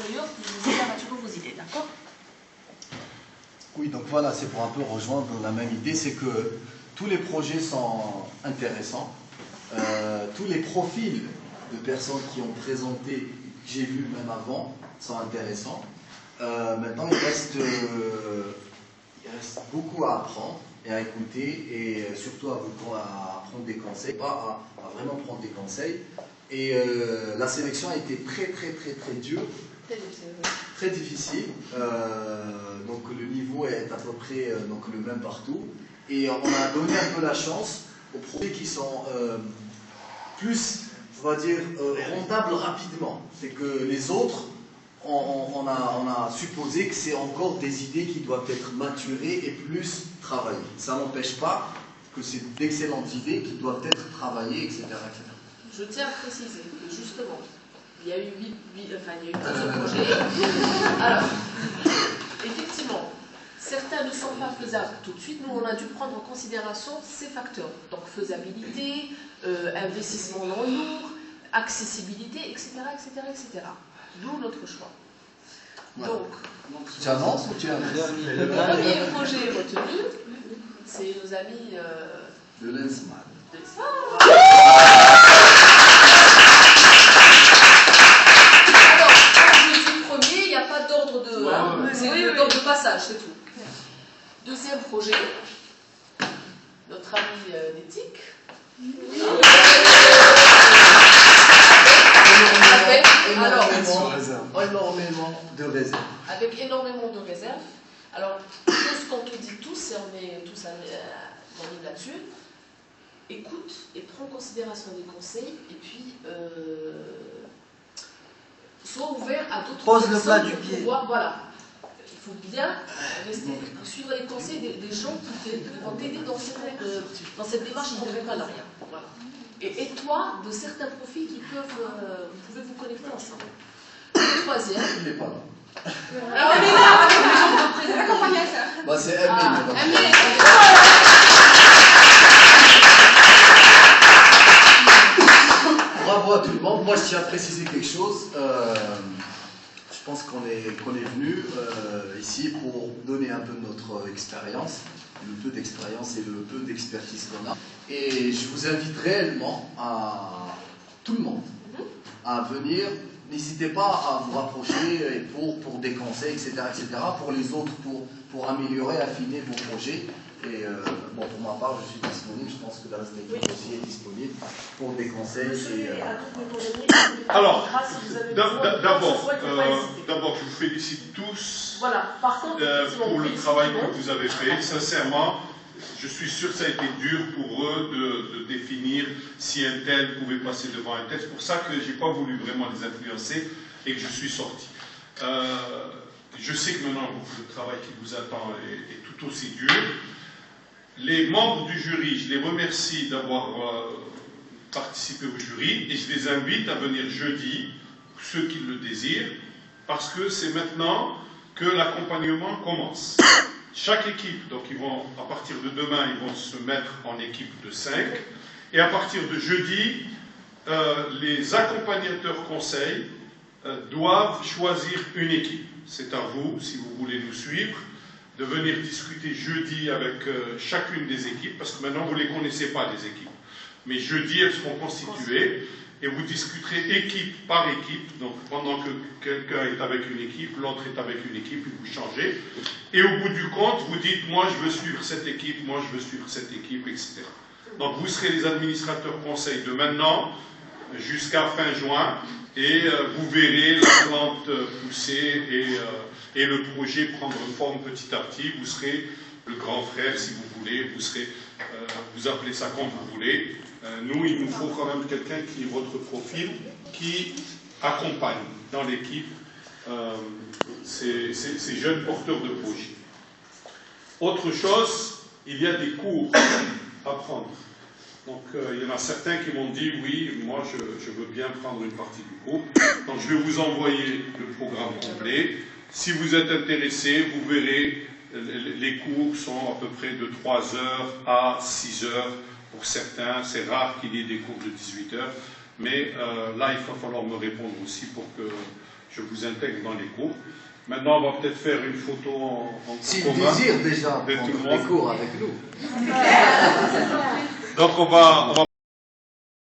supérieur pour vous aider à maturer vos idées, d'accord? Oui, donc voilà, c'est pour un peu rejoindre la même idée, c'est que tous les projets sont intéressants, tous les profils de personnes qui ont présenté, que j'ai vu même avant, sont intéressants. Maintenant, il reste beaucoup à apprendre et à écouter, et surtout à prendre des conseils, pas à vraiment prendre des conseils. Et la sélection a été très dure. Très difficile, donc le niveau est à peu près donc le même partout, et on a donné un peu la chance aux projets qui sont plus, on va dire, rendables rapidement. C'est que les autres, on a supposé que c'est encore des idées qui doivent être maturées et plus travaillées. Ça n'empêche pas que c'est d'excellentes idées qui doivent être travaillées, etc. Je tiens à préciser que justement, il y a eu 12 projets. Alors, effectivement, certains ne sont pas faisables tout de suite. Nous, on a dû prendre en considération ces facteurs. Donc, faisabilité, investissement non lourd, accessibilité, etc., etc., etc. D'où notre choix. Ouais. Donc, tu avances ou tu avances? Le premier projet retenu, c'est nos amis de l'ENSMAD. De passage, c'est tout. Deuxième projet, notre ami d'éthique. Énormément de réserves. Avec énormément de réserves. Alors, chose qu'on te dit tous, et on est tous alignés là-dessus, écoute et prends en considération des conseils, et puis sois ouvert à d'autres personnes. Pose le plat du pied. Voilà. Il faut bien suivre les conseils des gens qui vont t'aider dans cette démarche d'entrepreneuriat. Voilà. Et toi, de certains profils qui peuvent, vous pouvez vous connecter ensemble. Le troisième. Il n'est pas là. Ah, on est là avec les gens de présenter. Bah, c'est Emile. Bravo à tout le monde. Moi, je tiens à préciser quelque chose. Je pense qu'on est venu ici pour donner un peu de notre expérience, le peu d'expérience et le peu d'expertise qu'on a. Et je vous invite réellement à tout le monde à venir. N'hésitez pas à vous rapprocher pour des conseils, etc., etc., pour les autres, pour améliorer, affiner vos projets. Et bon, pour ma part, je suis disponible. Je pense que la reste de l'équipe aussi est disponible pour des conseils. Alors, d'abord, je vous félicite tous pour le travail que vous avez fait. Sincèrement, je suis sûr que ça a été dur pour eux de définir si un tel pouvait passer devant un tel. C'est pour ça que je n'ai pas voulu vraiment les influencer et que je suis sorti. Je sais que maintenant, le travail qui vous attend est tout aussi dur. Les membres du jury, je les remercie d'avoir participé au jury et je les invite à venir jeudi, ceux qui le désirent, parce que c'est maintenant que l'accompagnement commence. Chaque équipe, donc à partir de demain, ils vont se mettre en équipe de 5 et à partir de jeudi, les accompagnateurs conseils doivent choisir une équipe. C'est à vous, si vous voulez nous suivre, de venir discuter jeudi avec chacune des équipes, parce que maintenant vous ne les connaissez pas, les équipes. Mais jeudi, elles seront constituées, et vous discuterez équipe par équipe. Donc pendant que quelqu'un est avec une équipe, l'autre est avec une équipe, et vous changez. Et au bout du compte, vous dites, moi je veux suivre cette équipe, moi je veux suivre cette équipe, etc. Donc vous serez les administrateurs conseils de maintenant jusqu'à fin juin, et vous verrez la plante pousser et le projet prendre forme petit à petit. Vous serez le grand frère, si vous voulez, vous appelez ça comme vous voulez. Nous, il nous faut quand même quelqu'un qui est votre profil, qui accompagne dans l'équipe ces jeunes porteurs de projets. Autre chose, il y a des cours à prendre. Donc, il y en a certains qui m'ont dit, oui, moi, je veux bien prendre une partie du cours. Donc, je vais vous envoyer le programme complet. Si vous êtes intéressé, vous verrez, les cours sont à peu près de 3 heures à 6 heures pour certains. C'est rare qu'il y ait des cours de 18 heures. Mais là, il va falloir me répondre aussi pour que je vous intègre dans les cours. Maintenant, on va peut-être faire une photo en S'il commun. désire déjà prendre des cours avec nous. Donc, on va